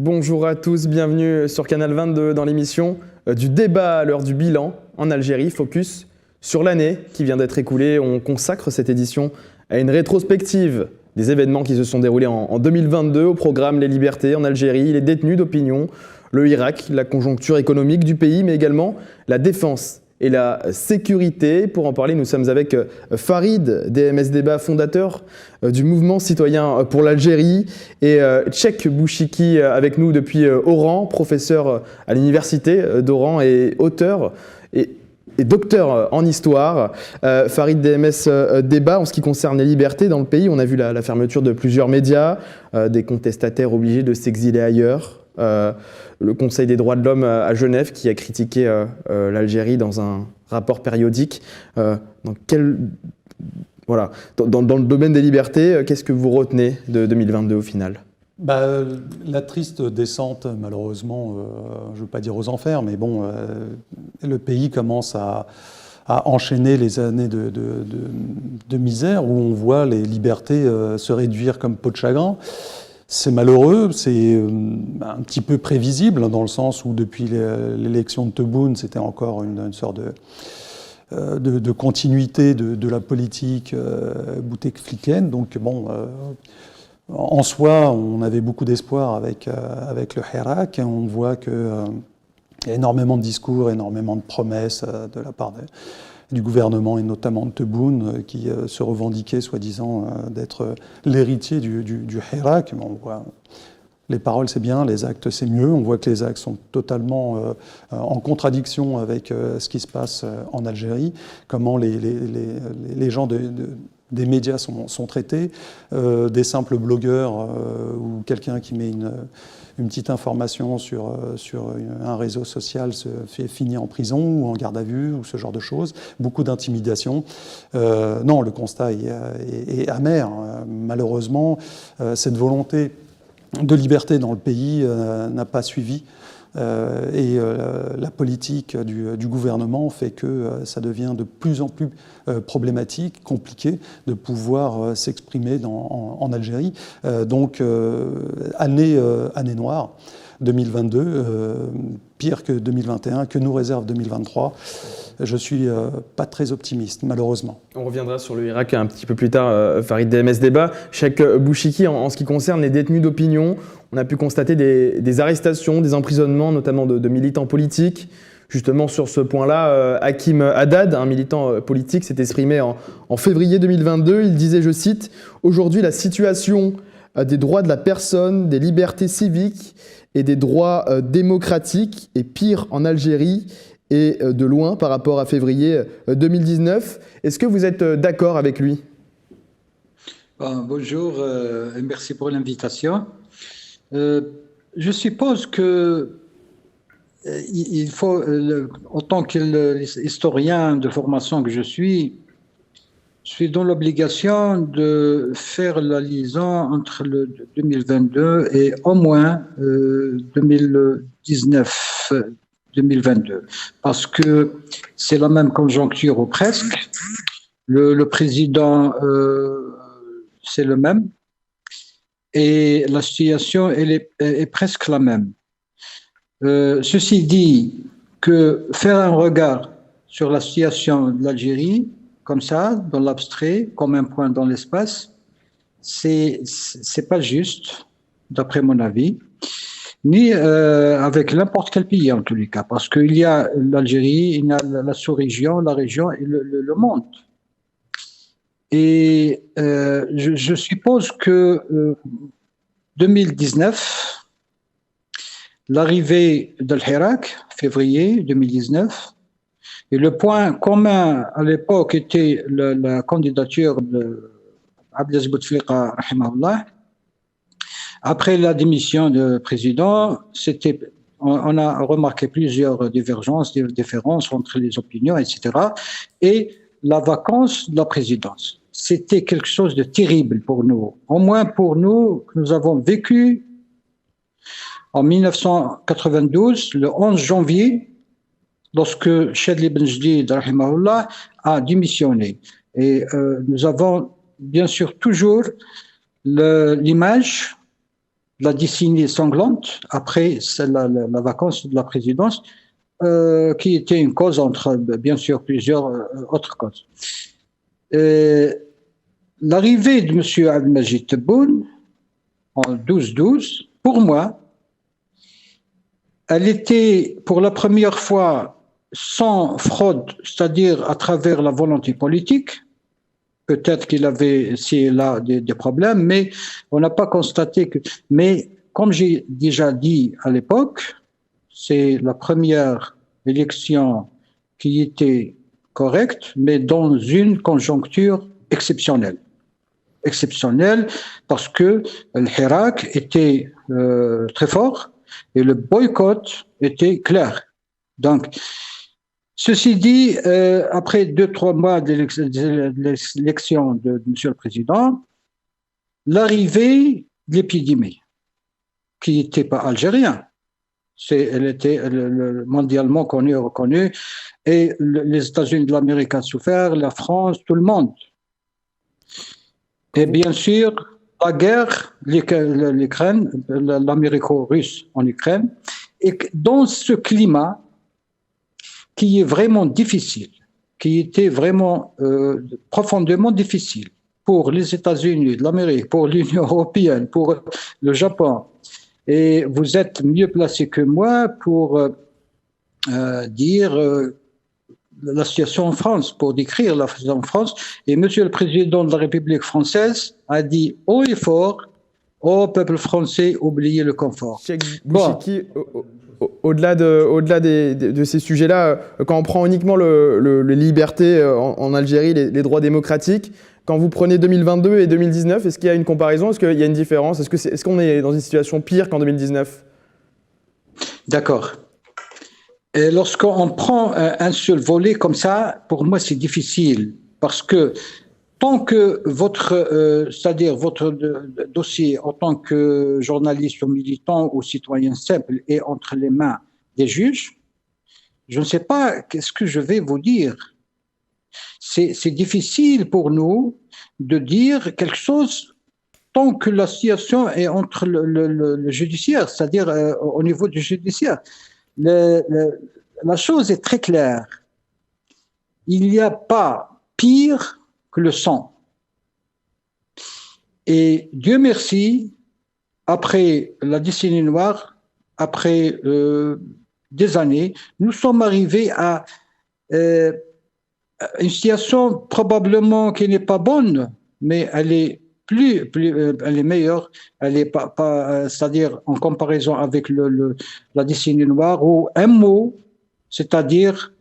Bonjour à tous, bienvenue sur Canal 22 dans l'émission du débat à l'heure du bilan en Algérie. Focus sur l'année qui vient d'être écoulée. On consacre cette édition à une rétrospective des événements qui se sont déroulés en 2022. Au programme les libertés en Algérie, les détenus d'opinion, le Irak, la conjoncture économique du pays, mais également la défense et la sécurité. Pour en parler, nous sommes avec Farid DMS Débat, fondateur du mouvement citoyen pour l'Algérie, et Tchek Bouchiki avec nous depuis Oran, professeur à l'université d'Oran et auteur et docteur en histoire. Farid DMS Débat, en ce qui concerne les libertés dans le pays, on a vu la fermeture de plusieurs médias, des contestataires obligés de s'exiler ailleurs. Le Conseil des droits de l'homme à Genève qui a critiqué l'Algérie dans un rapport périodique. Dans le domaine des libertés, qu'est-ce que vous retenez de 2022 au final ? La triste descente, malheureusement, je ne veux pas dire aux enfers, mais bon, le pays commence à enchaîner les années de misère où on voit les libertés se réduire comme peau de chagrin. C'est malheureux, c'est un petit peu prévisible dans le sens où depuis l'élection de Tebboune, c'était encore une sorte de continuité de la politique bouteflikaine. Donc bon, en soi, on avait beaucoup d'espoir avec le Hirak. On voit qu'il y a énormément de discours, énormément de promesses de la part du gouvernement et notamment de Tebboune qui se revendiquait soi-disant d'être l'héritier du Hirak. On voit, les paroles c'est bien, les actes c'est mieux. On voit que les actes sont totalement en contradiction avec ce qui se passe en Algérie, comment les gens des médias sont traités, des simples blogueurs ou quelqu'un qui met une petite information sur un réseau social se fait finir en prison ou en garde à vue ou ce genre de choses. Beaucoup d'intimidation. Non, le constat est amer. Malheureusement, cette volonté de liberté dans le pays n'a pas suivi. La politique du gouvernement fait que ça devient de plus en plus problématique, compliqué de pouvoir s'exprimer en Algérie. Donc, année noire, 2022, pire que 2021, que nous réserve 2023. Je suis pas très optimiste, malheureusement. On reviendra sur le Irak un petit peu plus tard, Farid DMS Débat. Tchek Bouchiki, en ce qui concerne les détenus d'opinion, on a pu constater des arrestations, des emprisonnements, notamment de militants politiques. Justement, sur ce point-là, Hakim Haddad, un militant politique, s'est exprimé en février 2022. Il disait, je cite, « Aujourd'hui, la situation des droits de la personne, des libertés civiques et des droits démocratiques est pire en Algérie et de loin par rapport à février 2019. » Est-ce que vous êtes d'accord avec lui ? Bonjour et merci pour l'invitation. Je suppose que il faut, autant qu'historien de formation que je suis dans l'obligation de faire la liaison entre le 2022 et au moins 2019-2022, parce que c'est la même conjoncture ou presque. Le président, c'est le même. Et la situation est presque la même. Ceci dit, que faire un regard sur la situation de l'Algérie, comme ça, dans l'abstrait, comme un point dans l'espace, c'est pas juste, d'après mon avis, ni avec n'importe quel pays en tous les cas, parce qu'il y a l'Algérie, il y a la sous-région, la région et le monde. Et je suppose que 2019, l'arrivée de l'Hirak, février 2019, et le point commun à l'époque était la candidature de Abdelaziz Bouteflika, rahimahullah. Après la démission du président, on a remarqué plusieurs divergences, des différences entre les opinions, etc. Et la vacance de la présidence. C'était quelque chose de terrible pour nous. Au moins pour nous, nous avons vécu en 1992, le 11 janvier, lorsque Chadli Ben Jdid, rahimahullah, a démissionné. Et nous avons bien sûr toujours l'image la décennie sanglante, après la vacance de la présidence, qui était une cause entre, bien sûr, plusieurs autres causes. L'arrivée de M. Abdelmajid Tebboune en 12-12, pour moi, elle était pour la première fois sans fraude, c'est-à-dire à travers la volonté politique. Peut-être qu'il avait ici et là des problèmes, mais on n'a pas constaté que. Mais comme j'ai déjà dit à l'époque, c'est la première élection qui était correcte, mais dans une conjoncture exceptionnelle. Exceptionnelle parce que le Hirak était très fort et le boycott était clair. Donc, ceci dit, après 2-3 mois de l'élection de M. le Président, l'arrivée de l'épidémie, qui n'était pas algérienne, elle était mondialement connue et reconnue, et les États-Unis de l'Amérique ont souffert, la France, tout le monde. Et bien sûr, la guerre, l'Ukraine, l'américo-russe en Ukraine, et dans ce climat qui est vraiment difficile, qui était vraiment profondément difficile pour les États-Unis de l'Amérique, pour l'Union européenne, pour le Japon. Et vous êtes mieux placé que moi pour dire la situation en France, pour décrire la situation en France. Et Monsieur le Président de la République française a dit haut et fort au peuple français, oubliez le confort. Cheikh Bouchiki, au-delà de ces sujets-là, quand on prend uniquement les libertés en Algérie, les droits démocratiques, quand vous prenez 2022 et 2019, est-ce qu'il y a une comparaison? Est-ce qu'il y a une différence? Est-ce qu'on est dans une situation pire qu'en 2019? D'accord. Et lorsqu'on prend un seul volet comme ça, pour moi, c'est difficile parce que tant que c'est-à-dire votre dossier en tant que journaliste ou militant ou citoyen simple est entre les mains des juges, je ne sais pas qu'est-ce que je vais vous dire. C'est difficile pour nous de dire quelque chose tant que la situation est entre le judiciaire, c'est-à-dire au niveau du judiciaire. La chose est très claire. Il n'y a pas pire que le sang. Et Dieu merci, après la décennie noire, après des années, nous sommes arrivés à une situation probablement qui n'est pas bonne, mais elle est elle est meilleure, elle est pas c'est-à-dire en comparaison avec la décennie noire où un mot, c'est-à-dire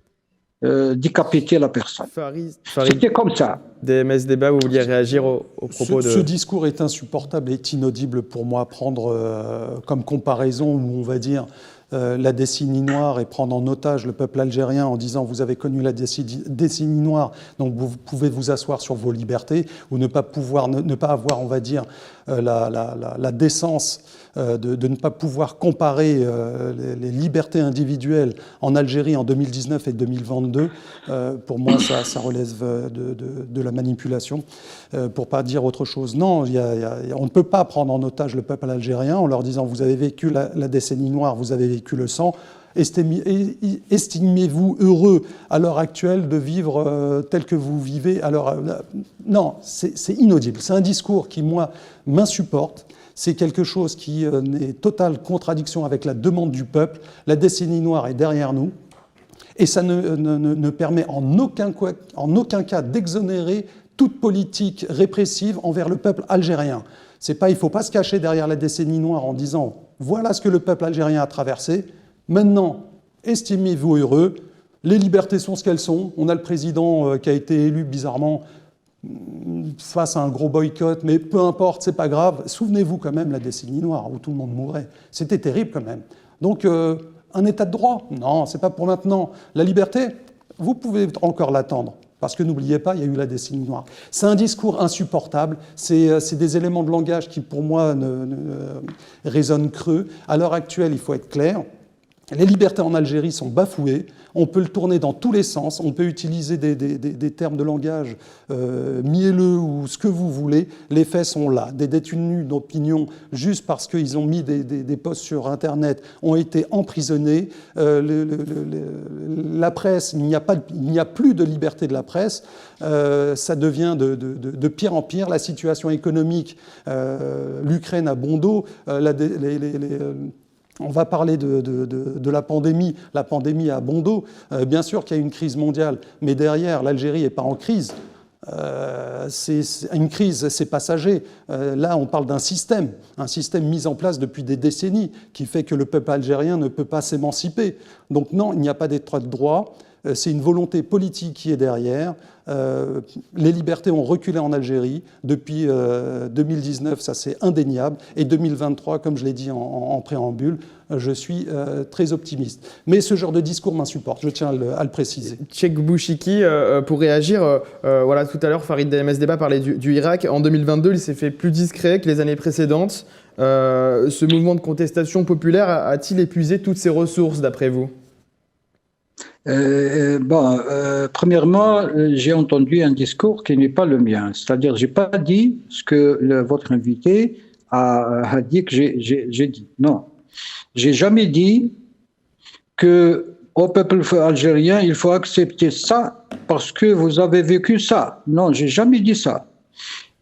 décapiter la personne. Farid, c'était comme ça. DMS Débat, vous vouliez réagir au propos de... Ce discours est insupportable et inaudible pour moi. Prendre comme comparaison, où on va dire la décennie noire et prendre en otage le peuple algérien en disant vous avez connu la décennie noire, donc vous pouvez vous asseoir sur vos libertés, ou ne pas avoir, on va dire, la décence de ne pas pouvoir comparer les libertés individuelles en Algérie en 2019 et 2022. Pour moi, ça relève de la manipulation, pour pas dire autre chose. Non, on ne peut pas prendre en otage le peuple algérien en leur disant vous avez vécu la décennie noire, vous avez vécu le sang. Estimez-vous heureux à l'heure actuelle de vivre tel que vous vivez alors, non, c'est inaudible. C'est un discours qui, moi, m'insupporte. C'est quelque chose qui est totale contradiction avec la demande du peuple. La décennie noire est derrière nous. Et ça ne permet en aucun cas d'exonérer toute politique répressive envers le peuple algérien. Il ne faut pas se cacher derrière la décennie noire en disant « voilà ce que le peuple algérien a traversé ». Maintenant, estimez-vous heureux, les libertés sont ce qu'elles sont. On a le président qui a été élu bizarrement face à un gros boycott, mais peu importe, c'est pas grave. Souvenez-vous quand même la décennie noire où tout le monde mourait. C'était terrible quand même. Donc, un état de droit? Non, c'est pas pour maintenant. La liberté, vous pouvez encore l'attendre. Parce que n'oubliez pas, il y a eu la décennie noire. C'est un discours insupportable, c'est des éléments de langage qui, pour moi, résonnent creux. À l'heure actuelle, il faut être clair. Les libertés en Algérie sont bafouées, on peut le tourner dans tous les sens, on peut utiliser des termes de langage mielleux ou ce que vous voulez, les faits sont là. Des détenus d'opinion, juste parce qu'ils ont mis des posts sur Internet, ont été emprisonnés. La presse, il n'y a plus de liberté de la presse, ça devient de pire en pire. La situation économique, l'Ukraine a bon dos, on va parler de la pandémie. La pandémie a bon dos. Bien sûr qu'il y a une crise mondiale, mais derrière, l'Algérie n'est pas en crise. C'est une crise, c'est passager. Là, on parle d'un système mis en place depuis des décennies, qui fait que le peuple algérien ne peut pas s'émanciper. Donc non, il n'y a pas d'état de droit. C'est une volonté politique qui est derrière. Les libertés ont reculé en Algérie. Depuis 2019, ça c'est indéniable. Et 2023, comme je l'ai dit en préambule, je suis très optimiste. Mais ce genre de discours m'insupporte, je tiens à le préciser. Cheikh Bouchiki, pour réagir, voilà, tout à l'heure, Farid MS Débat parlait du Irak. En 2022, il s'est fait plus discret que les années précédentes. Ce mouvement de contestation populaire a-t-il épuisé toutes ses ressources, d'après vous ? Premièrement, j'ai entendu un discours qui n'est pas le mien. C'est-à-dire, j'ai pas dit ce que votre invité a dit que j'ai dit. Non. J'ai jamais dit que au peuple algérien, il faut accepter ça parce que vous avez vécu ça. Non, j'ai jamais dit ça.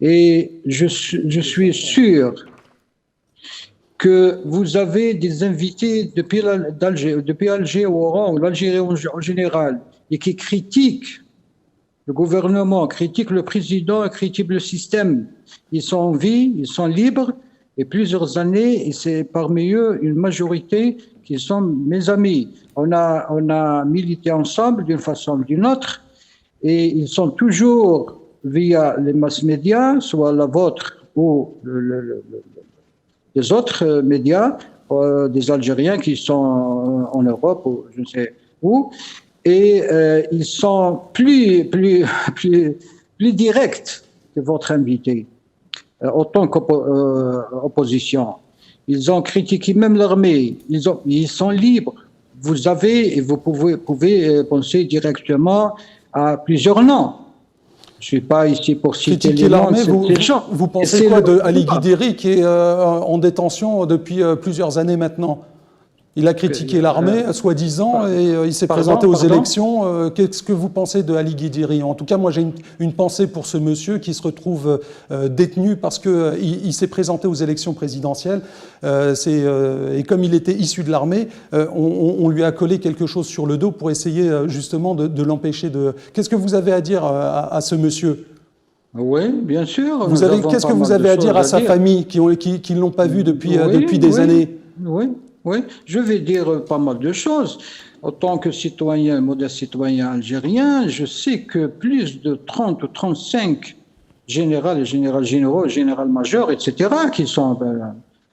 Et je suis sûr que vous avez des invités depuis Alger au Oran, ou l'Algérie en général, et qui critiquent le gouvernement, critiquent le président, critiquent le système. Ils sont en vie, ils sont libres, et plusieurs années, et c'est parmi eux une majorité qui sont mes amis. On a milité ensemble d'une façon ou d'une autre, et ils sont toujours via les mass médias, soit la vôtre ou des autres médias, des Algériens qui sont en Europe ou je ne sais où, et ils sont plus directs que votre invité, autant qu'opposition. Ils ont critiqué même l'armée, ils sont libres. Vous pouvez penser directement à plusieurs noms. Je ne suis pas ici pour citer les noms de ces gens. Vous pensez quoi de Ali Guideri qui est en détention depuis plusieurs années maintenant? Il a critiqué l'armée, soi-disant, et il s'est présenté aux élections. Qu'est-ce que vous pensez de Ali Guideri? En tout cas, moi, j'ai une pensée pour ce monsieur qui se retrouve détenu parce qu'il s'est présenté aux élections présidentielles. Et comme il était issu de l'armée, on lui a collé quelque chose sur le dos pour essayer justement de l'empêcher de... Qu'est-ce que vous avez à dire à ce monsieur? Oui, bien sûr. Qu'est-ce que vous avez à dire à sa famille qui ne l'ont pas vu depuis des années? Oui, je vais dire pas mal de choses. En tant que citoyen, modeste citoyen algérien, je sais que plus de 30 ou 35 généraux, général-majors, etc., qui sont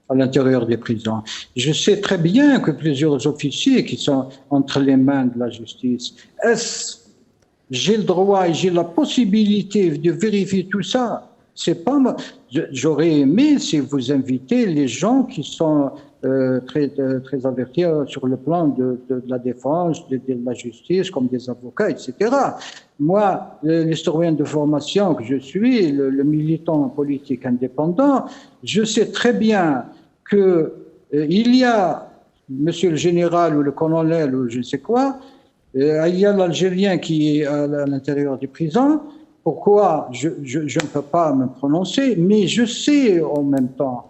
à l'intérieur des prisons. Je sais très bien que plusieurs officiers qui sont entre les mains de la justice. J'ai le droit et j'ai la possibilité de vérifier tout ça. C'est pas moi. J'aurais aimé si vous invitez les gens qui sont très avertis sur le plan de la défense, de la justice, comme des avocats, etc. Moi, l'historien de formation que je suis, le militant politique indépendant, je sais très bien que il y a, monsieur le général ou le colonel ou je ne sais quoi, il y a l'Algérien qui est à l'intérieur des prisons. Pourquoi je ne peux pas me prononcer, mais je sais en même temps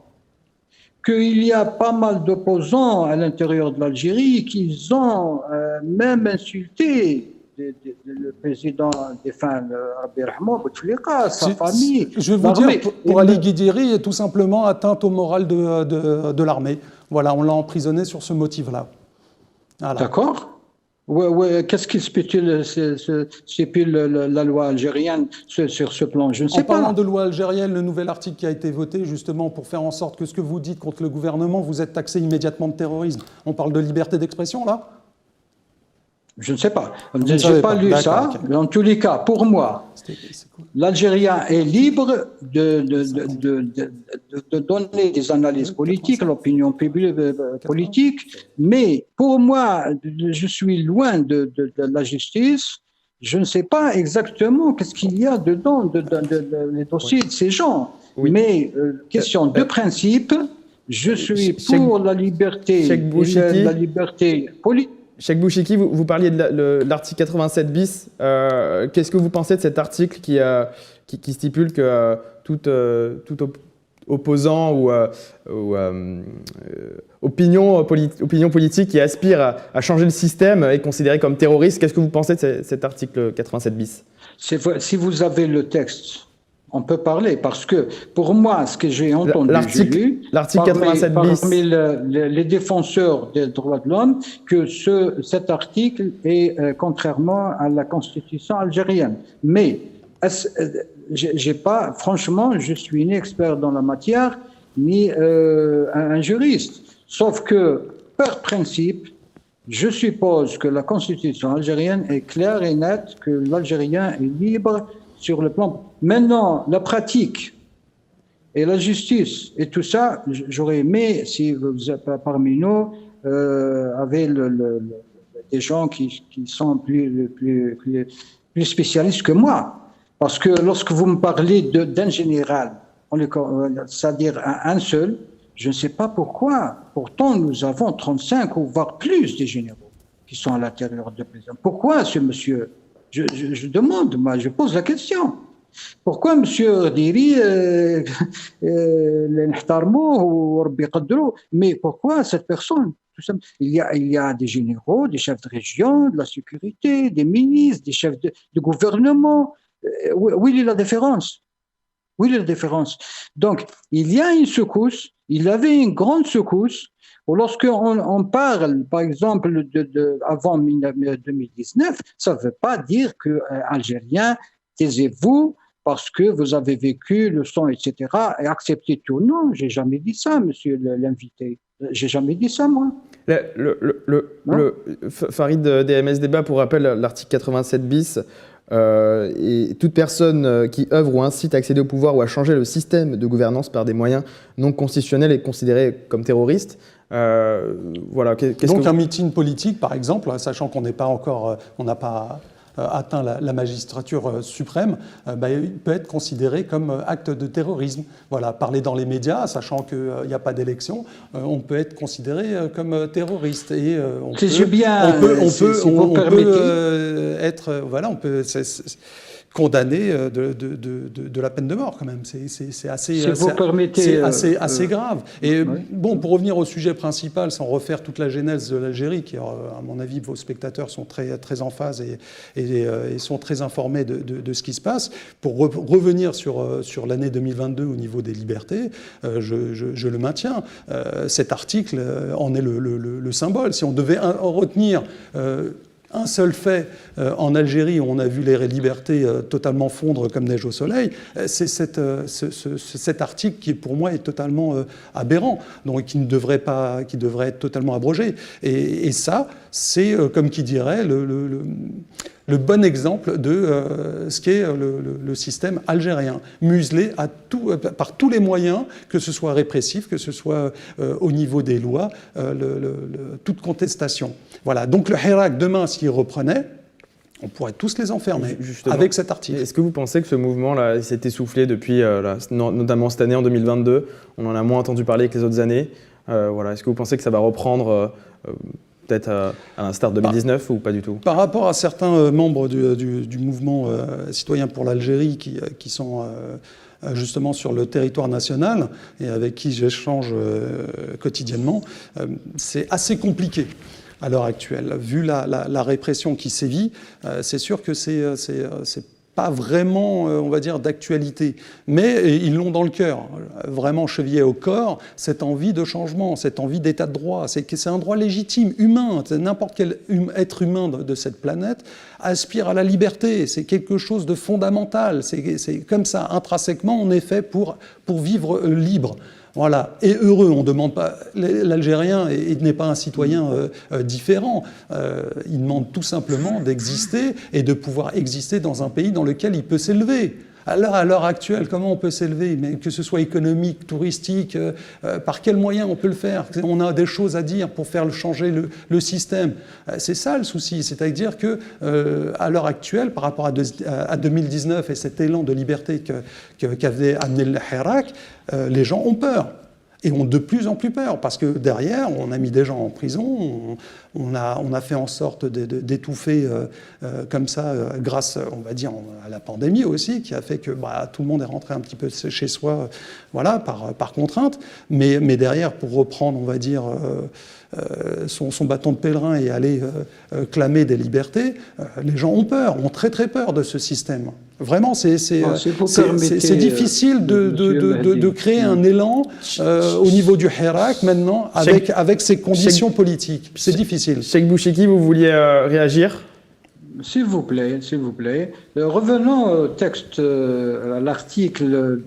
qu'il y a pas mal d'opposants à l'intérieur de l'Algérie qui ont même insulté le président défunt Abderrahmane Bouteflika, sa famille. Je vais vous dire, pour Ali Guideri, tout simplement atteinte au moral de l'armée. Voilà, on l'a emprisonné sur ce motif-là. Voilà. D'accord. Ouais, qu'est-ce qui stipule la loi algérienne sur ce plan? Je ne sais pas. En parlant de loi algérienne, le nouvel article qui a été voté justement pour faire en sorte que ce que vous dites contre le gouvernement, vous êtes taxé immédiatement de terrorisme. On parle de liberté d'expression là? Je ne sais pas. Vous Je ne savez n'ai pas pas. lu D'accord, ça. ok. Mais en tous les cas, pour moi, C'est cool. l'Algérien est libre de donner des analyses politiques, l'opinion publique, politique, mais pour moi, je suis loin de la justice. Je ne sais pas exactement qu'est-ce qu'il y a dedans, les dossiers de ces gens. Oui. Mais question de principe, je suis pour la liberté, la liberté politique. Cheikh Bouchiki, vous parliez de l'article 87 bis. Qu'est-ce que vous pensez de cet article qui stipule que tout opposant ou opinion politique qui aspire à changer le système est considéré comme terroriste? Qu'est-ce que vous pensez de cet article 87 bis? Si vous avez le texte, on peut parler, parce que pour moi, ce que j'ai entendu, l'article 87 bis, parmi les défenseurs des droits de l'homme, que cet article est contrairement à la Constitution algérienne. Mais j'ai pas, franchement, je suis ni expert dans la matière, ni un juriste. Sauf que, par principe, je suppose que la Constitution algérienne est claire et nette, que l'Algérien est libre sur le plan. Maintenant, la pratique et la justice et tout ça, j'aurais aimé si vous êtes parmi nous avez des gens qui sont plus spécialistes que moi. Parce que lorsque vous me parlez d'un général, c'est-à-dire un seul, je ne sais pas pourquoi. Pourtant, nous avons 35 ou voire plus de généraux qui sont à l'intérieur de prison. Pourquoi ce monsieur? Je demande, moi, je pose la question. Pourquoi monsieur Diri mais pourquoi cette personne? Il y a des généraux, des chefs de région, de la sécurité, des ministres, des chefs de gouvernement. Où est la différence? Où est la différence? Donc, il y a une secousse, il y avait une grande secousse. Lorsqu'on parle, par exemple, avant 2019, ça ne veut pas dire que Algériens, taisez-vous parce que vous avez vécu le sang, etc., et acceptez tout. Non, j'ai jamais dit ça, monsieur l'invité. J'ai jamais dit ça, moi. Farid DMS Débat, pour rappel, l'article 87 bis, et toute personne qui œuvre ou incite à accéder au pouvoir ou à changer le système de gouvernance par des moyens non constitutionnels est considérée comme terroriste. Voilà. Donc un meeting politique, par exemple, sachant qu'on n'est pas encore, on n'a pas atteint la magistrature suprême, il peut être considéré comme acte de terrorisme. Voilà, parler dans les médias, sachant qu'il n'y a pas d'élection, on peut être considéré comme terroriste. Et on peut être, voilà, on peut condamné de la peine de mort quand même. C'est assez grave. Et bon, pour revenir au sujet principal, sans refaire toute la genèse de l'Algérie, qui, à mon avis, vos spectateurs sont très en phase et sont très informés de ce qui se passe. Pour revenir sur l'année 2022 au niveau des libertés, je le maintiens. Cet article en est le symbole. Si on devait retenir un seul fait en Algérie où on a vu les libertés totalement fondre comme neige au soleil, c'est cet article qui pour moi est totalement aberrant, donc qui devrait être totalement abrogé. Et ça, c'est comme qui dirait le bon exemple de ce qu'est le système algérien, muselé par tous les moyens, que ce soit répressif, que ce soit au niveau des lois, toute contestation. Voilà. Donc le Hirak, demain, s'il reprenait, on pourrait tous les enfermer. Justement, avec cet article. Est-ce que vous pensez que ce mouvement-là s'est essoufflé depuis, notamment cette année en 2022? On en a moins entendu parler que les autres années. Voilà. Est-ce que vous pensez que ça va reprendre peut-être à l'instar de 2019 ou pas du tout? Par rapport à certains membres du mouvement citoyen pour l'Algérie qui sont justement sur le territoire national et avec qui j'échange quotidiennement, c'est assez compliqué à l'heure actuelle. Vu la répression qui sévit, c'est sûr que c'est pas vraiment, on va dire, d'actualité. Mais ils l'ont dans le cœur, vraiment chevillé au corps, cette envie de changement, cette envie d'état de droit. C'est un droit légitime, humain. N'importe quel être humain de cette planète aspire à la liberté. C'est quelque chose de fondamental. C'est comme ça. Intrinsèquement, on est fait pour vivre libre. Voilà, et heureux, on ne demande pas. L'Algérien n'est pas un citoyen différent. Il demande tout simplement d'exister et de pouvoir exister dans un pays dans lequel il peut s'élever. Alors, à l'heure actuelle, comment on peut s'élever? Mais que ce soit économique, touristique, par quels moyens on peut le faire? On a des choses à dire pour faire changer le système. C'est ça le souci, c'est-à-dire que à l'heure actuelle, par rapport à 2019 et cet élan de liberté qu'avait amené le Hirak, les gens ont peur. Et ont de plus en plus peur, parce que derrière, on a mis des gens en prison, on a fait en sorte d'étouffer comme ça, grâce, on va dire, à la pandémie aussi, qui a fait que tout le monde est rentré un petit peu chez soi, voilà, par contrainte. Mais derrière, pour reprendre, on va dire, son bâton de pèlerin et aller clamer des libertés, les gens ont peur, ont très très peur de ce système. Vraiment, c'est difficile de créer un élan au niveau du Hirak maintenant avec ces conditions politiques. C'est difficile. Cheikh Bouchiki, vous vouliez réagir? S'il vous plaît, s'il vous plaît. Revenons au texte, à l'article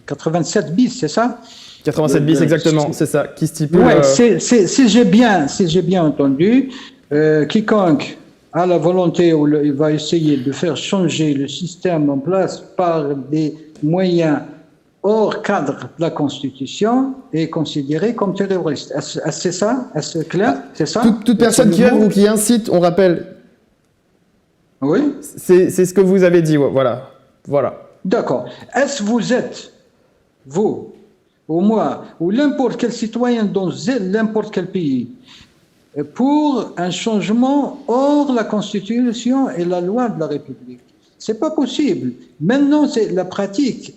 87 bis, c'est ça? 87 bis, exactement, c'est ça, qui stipule... Oui, si j'ai bien entendu, quiconque a la volonté ou il va essayer de faire changer le système en place par des moyens hors cadre de la Constitution est considéré comme terroriste. C'est ça? Est-ce clair? C'est ça? Toute personne qui œuvre ou qui incite, on rappelle. Oui. C'est ce que vous avez dit, voilà. D'accord. Est-ce que vous êtes, vous, ou moi, ou n'importe quel citoyen dans n'importe quel pays, pour un changement hors la Constitution et la loi de la République? C'est pas possible. Maintenant, c'est la pratique.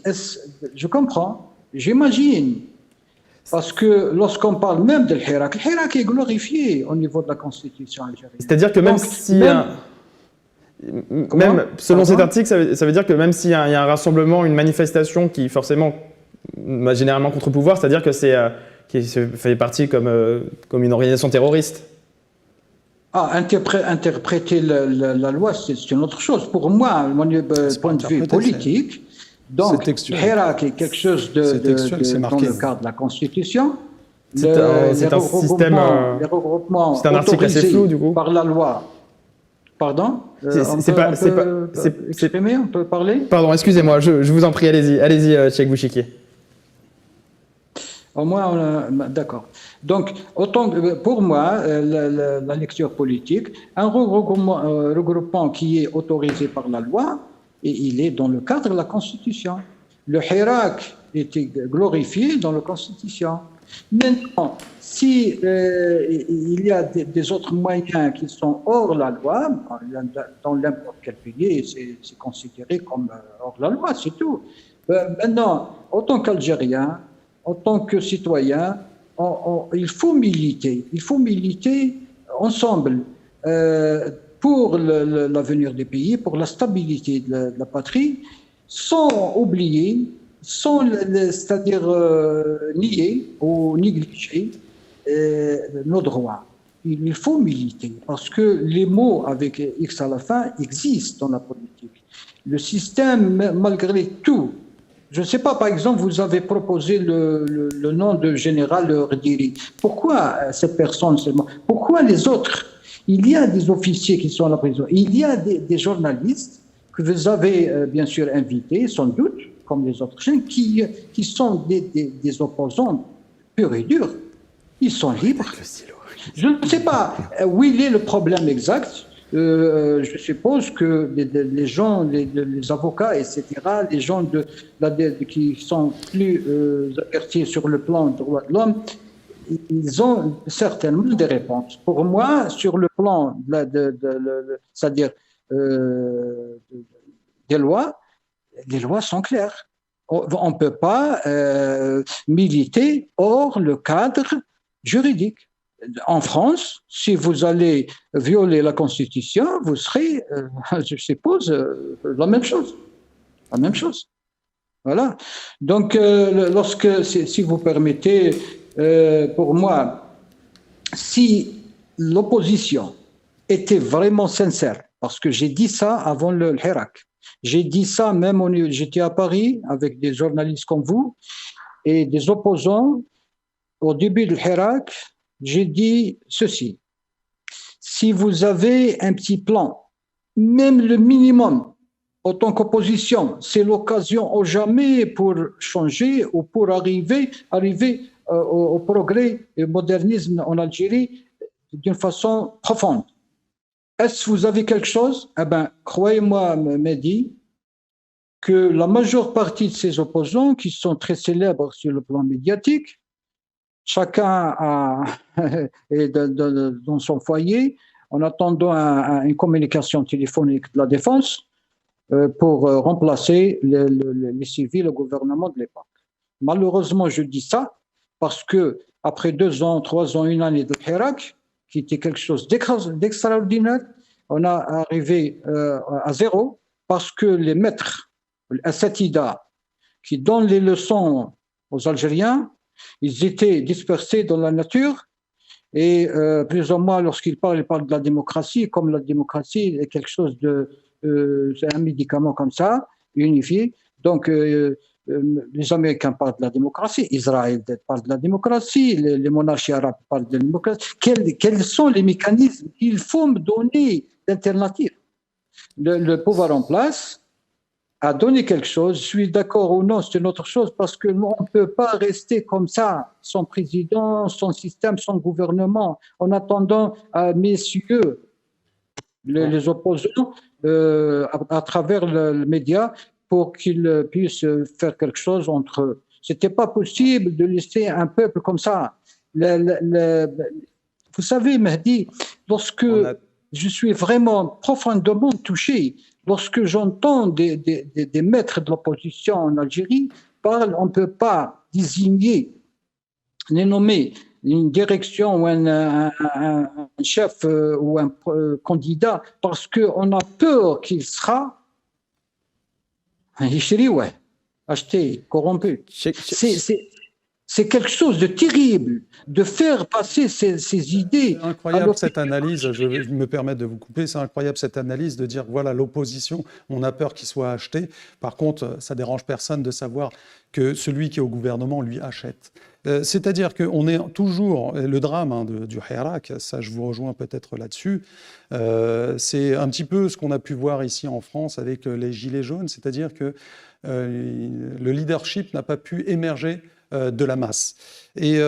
Je comprends, j'imagine. Parce que lorsqu'on parle même de l'Hirak, le Hirak est glorifié au niveau de la Constitution algérienne. C'est-à-dire que même si... Même selon cet article, ça veut dire que même s'il y a un rassemblement, une manifestation qui forcément, généralement contre-pouvoir, c'est-à-dire que qui fait partie comme une organisation terroriste. Interpréter la loi, c'est une autre chose. Pour moi, mon point de vue politique, donc Hirak est quelque chose dans le cadre de la Constitution. C'est un système... C'est un article assez flou, du coup. Par la loi. Pardon? On peut parler? Pardon, excusez-moi, je vous en prie, allez-y, Cheikh Bouchiki. Au moins, d'accord. Donc, pour moi, la lecture politique, un regroupement qui est autorisé par la loi, et il est dans le cadre de la Constitution. Le Hirak était glorifié dans la Constitution. Maintenant, si il y a des autres moyens qui sont hors la loi, dans n'importe quel pays, c'est considéré comme hors la loi, c'est tout. Maintenant, en tant qu'Algérien, en tant que citoyen, il faut militer ensemble pour l'avenir des pays, pour la stabilité de la patrie, sans oublier, c'est-à-dire nier ou négliger nos droits. Il faut militer parce que les mots avec X à la fin existent dans la politique. Le système, malgré tout, je ne sais pas, par exemple, vous avez proposé le nom de général Rdiri. Pourquoi cette personne seulement? Pourquoi les autres? Il y a des officiers qui sont à la prison. Il y a des journalistes que vous avez bien sûr invités, sans doute, comme les autres gens, qui sont des opposants purs et durs. Ils sont libres. Je ne sais pas où il est le problème exact. Je suppose que les gens, les avocats, etc., les gens qui sont plus avertis sur le plan des droits de l'homme, ils ont certainement des réponses. Pour moi, sur le plan c'est-à-dire des lois, les lois sont claires. On ne peut pas militer hors le cadre juridique. En France, si vous allez violer la Constitution, vous serez, je suppose, la même chose. La même chose. Voilà. Donc, si vous permettez, pour moi, si l'opposition était vraiment sincère, parce que j'ai dit ça avant le Hirak, j'ai dit ça même, j'étais à Paris avec des journalistes comme vous, et des opposants, au début du Hirak, j'ai dit ceci. Si vous avez un petit plan, même le minimum, en tant qu'opposition, c'est l'occasion ou jamais pour changer ou pour arriver au progrès et au modernisme en Algérie d'une façon profonde. Est-ce que vous avez quelque chose? Eh bien, croyez-moi, Mehdi, que la majeure partie de ces opposants, qui sont très célèbres sur le plan médiatique, chacun est dans son foyer, en attendant une communication téléphonique de la défense pour remplacer les civils, le gouvernement de l'époque. Malheureusement, je dis ça parce que après 2 ans, 3 ans, 1 année de Hirak, qui était quelque chose d'extraordinaire, on a arrivé à zéro parce que les maîtres, les Asatida, qui donnent les leçons aux Algériens, ils étaient dispersés dans la nature et plus ou moins lorsqu'ils parlent de la démocratie, comme la démocratie est quelque chose c'est un médicament comme ça, unifié. Donc les Américains parlent de la démocratie, Israël parle de la démocratie, les monarchies arabes parlent de la démocratie. Quels sont les mécanismes? Il faut me donner d'alternatives. Le pouvoir en place a donné quelque chose, je suis d'accord ou non, c'est une autre chose, parce qu'on ne peut pas rester comme ça, sans président, sans système, sans gouvernement, en attendant à messieurs, les opposants, à travers le média, pour qu'ils puissent faire quelque chose entre eux. Ce n'était pas possible de laisser un peuple comme ça. Vous savez, Mehdi, lorsque je suis vraiment profondément touché, lorsque j'entends des maîtres de l'opposition en Algérie parler, on ne peut pas désigner, les nommer une direction ou un chef ou un candidat parce qu'on a peur qu'il sera acheté, corrompu. C'est quelque chose de terrible de faire passer ces idées. C'est incroyable cette analyse, je me permets de vous couper, c'est incroyable cette analyse de dire voilà l'opposition, on a peur qu'il soit acheté. Par contre, ça dérange personne de savoir que celui qui est au gouvernement lui achète. C'est-à-dire qu'on est toujours, le drame du Hirak, ça je vous rejoins peut-être là-dessus, c'est un petit peu ce qu'on a pu voir ici en France avec les Gilets jaunes, c'est-à-dire que le leadership n'a pas pu émerger de la masse. Et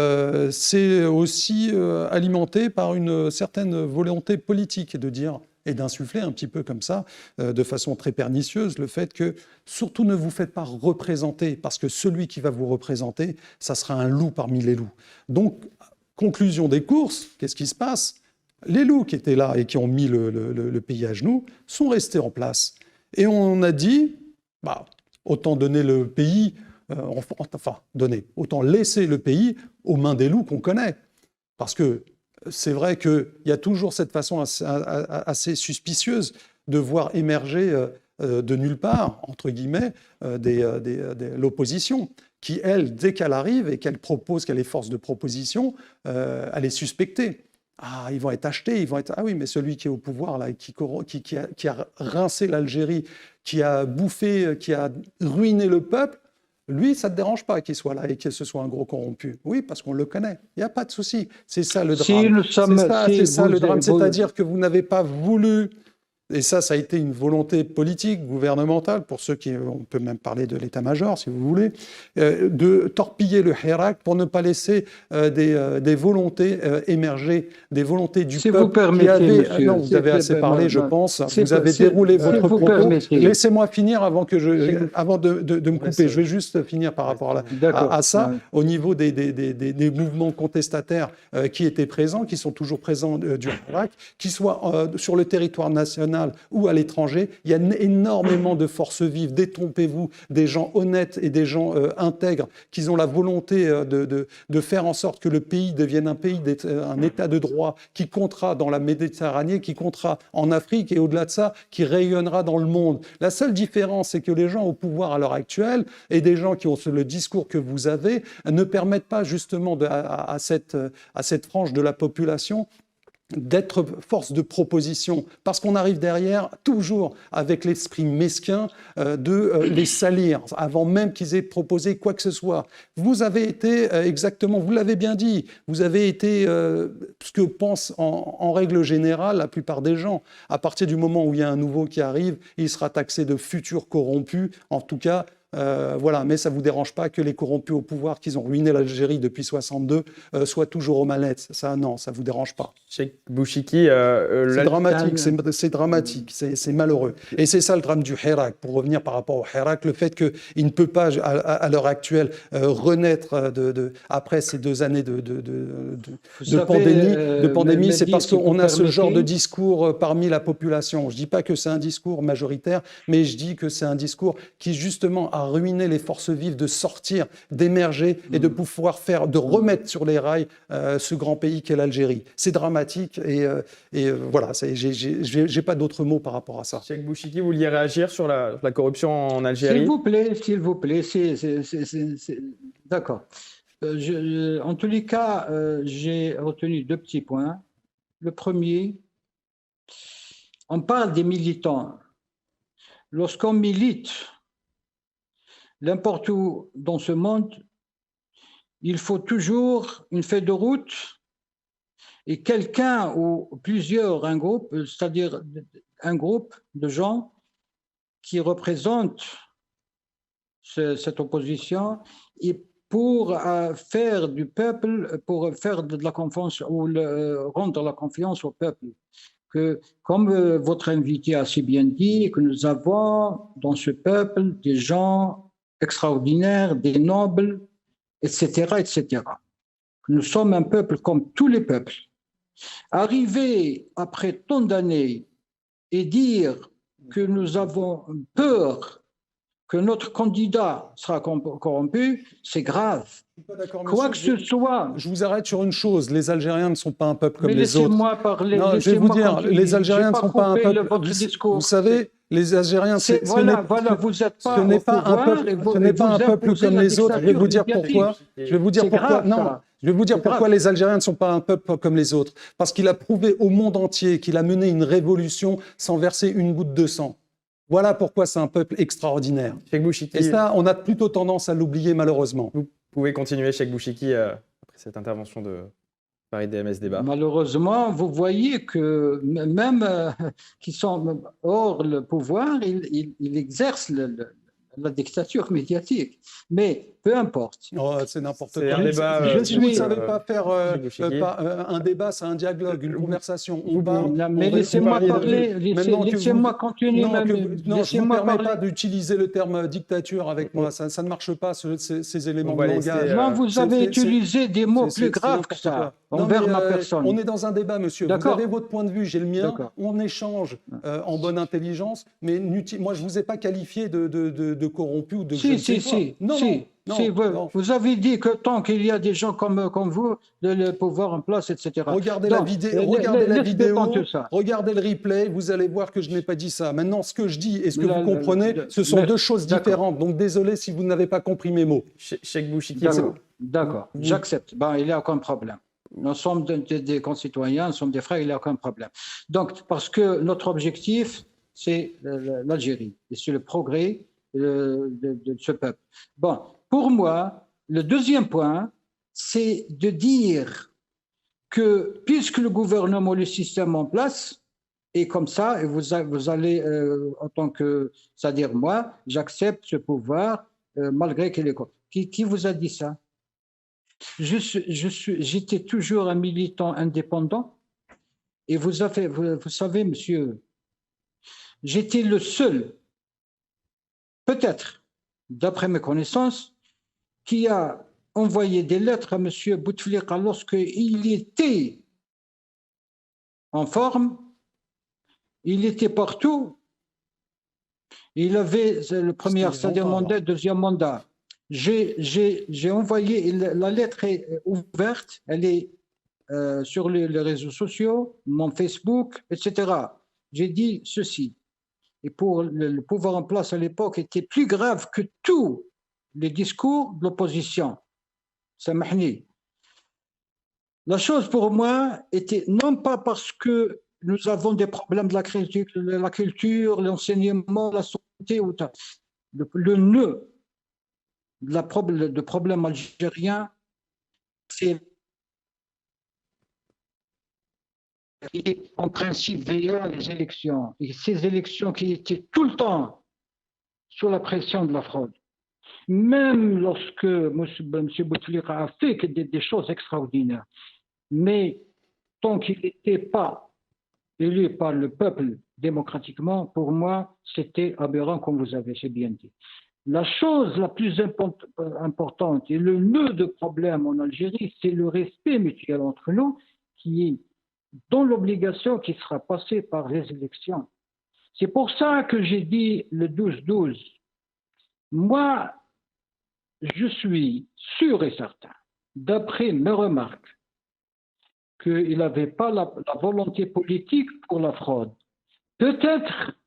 c'est aussi alimenté par une certaine volonté politique de dire et d'insuffler un petit peu comme ça, de façon très pernicieuse, le fait que surtout ne vous faites pas représenter, parce que celui qui va vous représenter, ça sera un loup parmi les loups. Donc, conclusion des courses, qu'est-ce qui se passe? Les loups qui étaient là et qui ont mis le pays à genoux sont restés en place. Et on a dit, autant donner le pays, autant laisser le pays aux mains des loups qu'on connaît. Parce que c'est vrai qu'il y a toujours cette façon assez suspicieuse de voir émerger de nulle part, entre guillemets, l'opposition, qui, elle, dès qu'elle arrive et qu'elle propose, qu'elle est force de proposition, elle est suspectée. Ah, ils vont être achetés, Ah oui, mais celui qui est au pouvoir, là, qui a rincé l'Algérie, qui a bouffé, qui a ruiné le peuple, lui, ça ne te dérange pas qu'il soit là et que ce soit un gros corrompu. Oui, parce qu'on le connaît. Il n'y a pas de souci. C'est ça le drame. C'est ça le drame. C'est-à-dire que vous n'avez pas voulu, et ça a été une volonté politique, gouvernementale, pour ceux qui, on peut même parler de l'état-major, si vous voulez, de torpiller le Hirak pour ne pas laisser des volontés émerger, des volontés du peuple. Vous permettez, non, vous avez assez parlé, je pense. Vous avez déroulé votre propos. Laissez-moi finir avant de me couper. Je vais juste finir par rapport à ça, au niveau des mouvements contestataires qui étaient présents, qui sont toujours présents du Hirak, qui soient sur le territoire national ou à l'étranger. Il y a énormément de forces vives, détrompez-vous, des gens honnêtes et des gens intègres qui ont la volonté de faire en sorte que le pays devienne un état de droit qui comptera dans la Méditerranée, qui comptera en Afrique et au-delà de ça, qui rayonnera dans le monde. La seule différence, c'est que les gens au pouvoir à l'heure actuelle et des gens qui ont le discours que vous avez ne permettent pas justement à cette frange de la population d'être force de proposition, parce qu'on arrive derrière toujours avec l'esprit mesquin de les salir, avant même qu'ils aient proposé quoi que ce soit. Vous avez été exactement, vous l'avez bien dit, vous avez été ce que pensent en règle générale la plupart des gens. À partir du moment où il y a un nouveau qui arrive, il sera taxé de futur corrompu, en tout cas. Voilà, mais ça ne vous dérange pas que les corrompus au pouvoir qui ont ruiné l'Algérie depuis 62 soient toujours aux manettes. Ça, non, ça ne vous dérange pas. Cheikh Bouchiki, C'est dramatique, c'est dramatique, c'est malheureux. Et c'est ça le drame du Hirak. Pour revenir par rapport au Hirak, le fait qu'il ne peut pas, à l'heure actuelle, renaître après ces 2 années de pandémie, c'est parce qu'on a ce genre de discours parmi la population. Je ne dis pas que c'est un discours majoritaire, mais je dis que c'est un discours qui, justement, a ruiné les forces vives de sortir, d'émerger et de pouvoir de remettre sur les rails ce grand pays qu'est l'Algérie. C'est dramatique et voilà, j'ai pas d'autres mots par rapport à ça. Cheikh Bouchiki, vous vouliez réagir sur la corruption en Algérie? S'il vous plaît, d'accord. En tous les cas, j'ai retenu 2 petits points. Le premier, on parle des militants. Lorsqu'on milite, n'importe où dans ce monde, il faut toujours une feuille de route et quelqu'un ou plusieurs, un groupe, c'est-à-dire un groupe de gens qui représentent cette opposition et pour faire du peuple, pour faire de la confiance ou rendre la confiance au peuple. Que, comme votre invité a si bien dit, que nous avons dans ce peuple des gens extraordinaires, des nobles, etc., etc. Nous sommes un peuple comme tous les peuples. Arriver après tant d'années et dire que nous avons peur que notre candidat sera corrompu, c'est grave. Quoi que ce soit. Je vous arrête sur une chose, les Algériens ne sont pas un peuple comme les autres. Laissez-moi parler. Non, je vais vous dire, les Algériens ne sont pas un peuple. Vous savez, les Algériens, vous êtes pas ce n'est pas un peuple comme les autres. Je vais vous dire pourquoi. Je vais vous dire pourquoi. Non. Je vais vous dire pourquoi les Algériens ne sont pas un peuple comme les autres. Parce qu'il a prouvé au monde entier qu'il a mené une révolution sans verser une goutte de sang. Voilà pourquoi c'est un peuple extraordinaire. Cheikh Bouchiki, et ça, on a plutôt tendance à l'oublier malheureusement. Vous pouvez continuer, Cheikh Bouchiki, après cette intervention de Farid DMS Débat. Malheureusement, vous voyez que même qui sont hors le pouvoir, ils exercent la dictature médiatique. Mais peu importe. Oh, c'est n'importe quoi. C'est un débat. Vous ne savez pas faire un débat, c'est un dialogue, une conversation. On parle. Mais laissez-moi parler. Laissez-moi continuer. Non, je ne vous permets pas d'utiliser le terme dictature avec moi. Ça ne marche pas, ces éléments de langage. Non, vous avez utilisé des mots plus graves que ça envers ma personne. On est dans un débat, monsieur. Vous avez votre point de vue, j'ai le mien. On échange en bonne intelligence. Mais moi, je ne vous ai pas qualifié de corrompu ou de je ne sais quoi. Vous avez dit que tant qu'il y a des gens comme vous, le pouvoir en place, etc. Regardez la vidéo, regardez le replay, vous allez voir que je n'ai pas dit ça. Maintenant, ce que je dis et ce que vous comprenez, ce sont 2 choses différentes. Donc, désolé si vous n'avez pas compris mes mots. Cheikh Bouchiki, d'accord, j'accepte. Il n'y a aucun problème. Nous sommes des concitoyens, nous sommes des frères, il n'y a aucun problème. Donc, parce que notre objectif, c'est l'Algérie, et c'est le progrès de ce peuple. Bon, pour moi, le deuxième point, c'est de dire que puisque le gouvernement, le système en place est comme ça, et vous allez, en tant que, c'est-à-dire moi, j'accepte ce pouvoir malgré qu'il est comme. Qui vous a dit ça? J'étais toujours un militant indépendant, et vous savez, monsieur, j'étais le seul, peut-être, d'après mes connaissances, qui a envoyé des lettres à M. Bouteflika lorsqu'il était en forme, il était partout, il avait le premier, c'est-à-dire mandat, le deuxième mandat. J'ai envoyé, la lettre est ouverte, elle est sur les réseaux sociaux, mon Facebook, etc. J'ai dit ceci. Et pour le pouvoir en place à l'époque était plus grave que tous les discours de l'opposition. Samahni. La chose pour moi était non pas parce que nous avons des problèmes de la culture, l'enseignement, la santé, le nœud de problème algérien, c'est en principe veillant les élections. Et ces élections qui étaient tout le temps sous la pression de la fraude. Même lorsque M. Bouteflika a fait des choses extraordinaires, mais tant qu'il n'était pas élu par le peuple démocratiquement, pour moi, c'était aberrant, comme vous avez bien dit. La chose la plus importante et le nœud de problème en Algérie, c'est le respect mutuel entre nous qui est dans l'obligation qui sera passée par les élections. C'est pour ça que j'ai dit le 12-12. Moi, je suis sûr et certain, d'après mes remarques, qu'il n'avait pas la volonté politique pour la fraude. Peut-être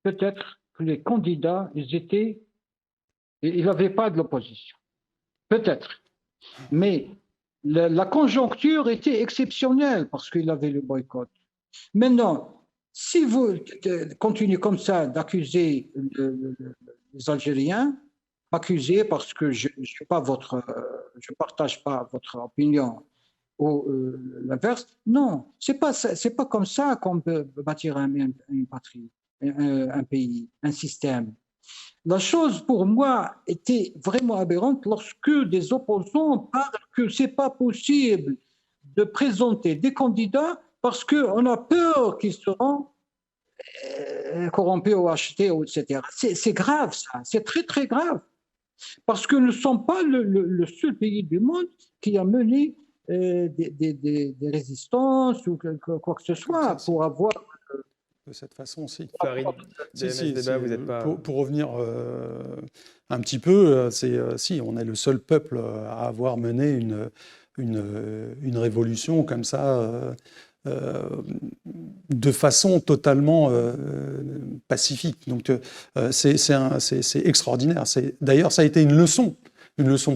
que les candidats, il n'avait pas de l'opposition. Peut-être. Mais la conjoncture était exceptionnelle parce qu'il avait le boycott. Maintenant, si vous continuez comme ça d'accuser les Algériens, accuser parce que je ne partage pas votre opinion ou l'inverse, non, c'est pas comme ça qu'on peut bâtir une patrie, un pays, un système. La chose pour moi était vraiment aberrante lorsque des opposants parlent que c'est pas possible de présenter des candidats parce qu'on a peur qu'ils seront corrompus ou achetés, etc. C'est grave ça, c'est très très grave. Parce que nous ne sommes pas le seul pays du monde qui a mené des résistances ou quoi que ce soit pour avoir... De cette façon, si. Farid, vous êtes pas... Pour revenir un petit peu, si, on est le seul peuple à avoir mené une révolution comme ça, de façon totalement pacifique. Donc c'est extraordinaire. D'ailleurs, ça a été une leçon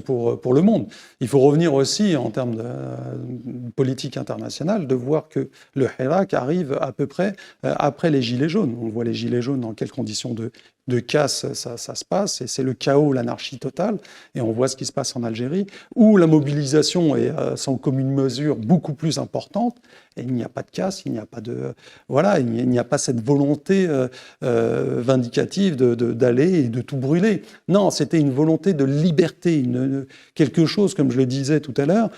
pour le monde. Il faut revenir aussi en termes de politique internationale, de voir que le Hirak arrive à peu près après les Gilets jaunes. On voit les Gilets jaunes dans quelles conditions de casse ça se passe, et c'est le chaos, l'anarchie totale, et on voit ce qui se passe en Algérie, où la mobilisation est sans commune mesure beaucoup plus importante, et il n'y a pas de casse, il n'y a pas de... Voilà, il n'y a pas cette volonté vindicative d'aller et de tout brûler. Non, c'était une volonté de liberté, quelque chose, comme je le disais tout à l'heure,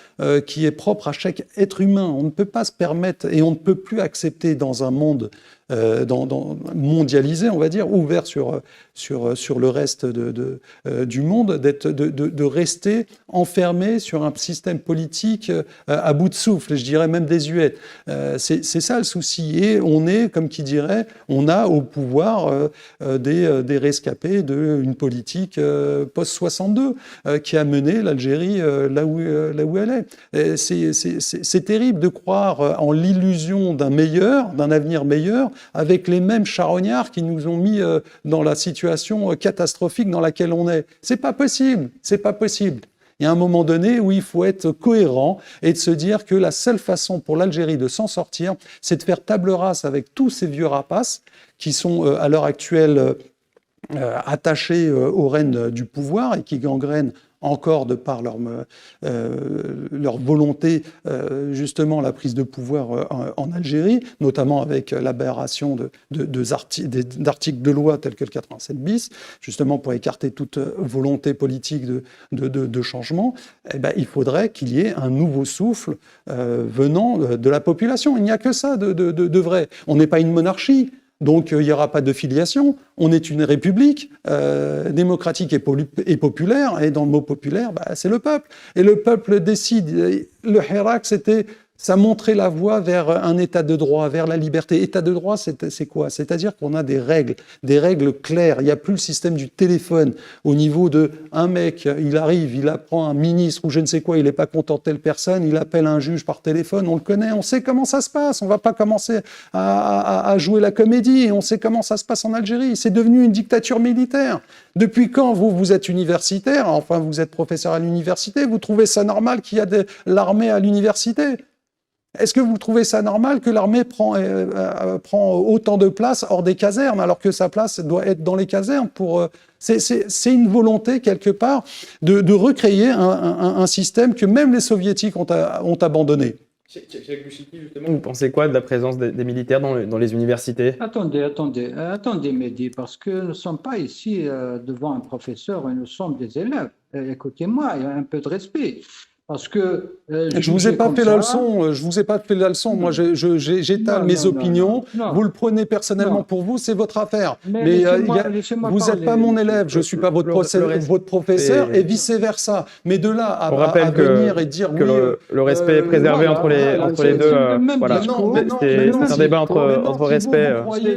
qui est propre à chaque être humain. On ne peut pas se permettre, et on ne peut plus accepter dans un monde mondialisé, on va dire, ouvert sur le reste du monde, de rester enfermé sur un système politique à bout de souffle, je dirais même désuet. C'est ça le souci. Et on est, comme qui dirait, on a au pouvoir des rescapés d'une politique post-62 qui a mené l'Algérie là où elle est. C'est terrible de croire en l'illusion d'un avenir meilleur, avec les mêmes charognards qui nous ont mis dans la situation catastrophique dans laquelle on est. C'est pas possible, c'est pas possible. Il y a un moment donné où il faut être cohérent et de se dire que la seule façon pour l'Algérie de s'en sortir, c'est de faire table rase avec tous ces vieux rapaces qui sont à l'heure actuelle attachés aux rênes du pouvoir et qui gangrènent encore de par leur volonté, justement, la prise de pouvoir en Algérie, notamment avec l'aberration d'articles de loi tels que le 87 bis, justement pour écarter toute volonté politique de changement. Eh ben, il faudrait qu'il y ait un nouveau souffle venant de la population. Il n'y a que ça de vrai. On n'est pas une monarchie. Donc, il n'y aura pas de filiation. On est une république démocratique et populaire. Et dans le mot populaire, c'est le peuple. Et le peuple décide. Le Hirak, c'était Ça montrait la voie vers un état de droit, vers la liberté. État de droit, c'est quoi? C'est-à-dire qu'on a des règles claires. Il n'y a plus le système du téléphone au niveau de un mec, il arrive, il apprend un ministre ou je ne sais quoi, il n'est pas content de telle personne, il appelle un juge par téléphone, on le connaît, on sait comment ça se passe. On ne va pas commencer à jouer la comédie. On sait comment ça se passe en Algérie. C'est devenu une dictature militaire. Depuis quand vous êtes universitaire, enfin vous êtes professeur à l'université, vous trouvez ça normal qu'il y a de l'armée à l'université? Est-ce que vous trouvez ça normal que l'armée prend autant de place hors des casernes, alors que sa place doit être dans les casernes c'est une volonté, quelque part, de recréer un système que même les soviétiques ont abandonné. Cheikh Bouchiki, justement, vous pensez quoi de la présence des militaires dans les universités? Attendez, Mehdi, parce que nous ne sommes pas ici devant un professeur, nous sommes des élèves. Écoutez-moi, il y a un peu de respect. Parce que je vous ai pas fait la leçon. Je vous ai pas fait la leçon. Moi, j'étale mes opinions. Non. Vous le prenez personnellement pour vous, c'est votre affaire. Mais vous n'êtes pas mon élève. Je suis pas votre professeur et vice versa. Mais de là à venir et dire que le respect est préservé entre les deux. Voilà. C'est un débat entre respect.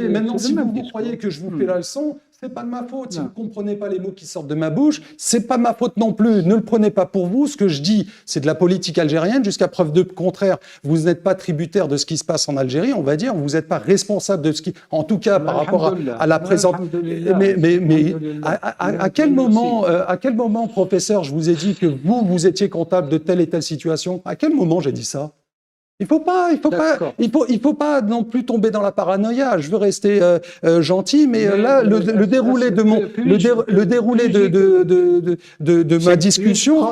Maintenant, si vous croyez que je vous fais la leçon, c'est pas de ma faute. Si vous ne comprenez pas les mots qui sortent de ma bouche, c'est pas de ma faute non plus. Ne le prenez pas pour vous. Ce que je dis, c'est de la politique algérienne. Jusqu'à preuve de contraire, vous n'êtes pas tributaire de ce qui se passe en Algérie, on va dire. Vous n'êtes pas responsable de ce qui, en tout cas, par rapport à la présente. Mais à quel moment, professeur, je vous ai dit que vous étiez comptable de telle et telle situation? À quel moment j'ai dit ça? Il faut pas non plus tomber dans la paranoïa. Je veux rester gentil, mais là, le déroulé de ma discussion,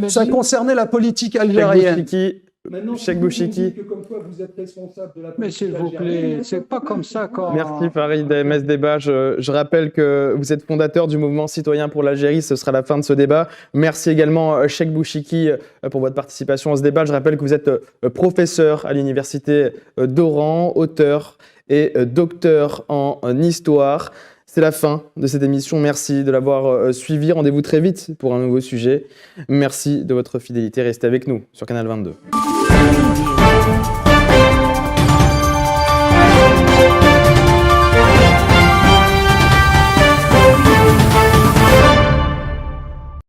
ça concernait la politique algérienne. Cheikh Bouchiki. Mais s'il vous plaît, c'est pas comme ça quand... Merci Farid MS Débat. Je rappelle que vous êtes fondateur du mouvement citoyen pour l'Algérie. Ce sera la fin de ce débat. Merci également Cheikh Bouchiki pour votre participation à ce débat. Je rappelle que vous êtes professeur à l'université d'Oran, auteur et docteur en histoire. C'est la fin de cette émission. Merci de l'avoir suivi. Rendez-vous très vite pour un nouveau sujet. Merci de votre fidélité. Restez avec nous sur Canal 22.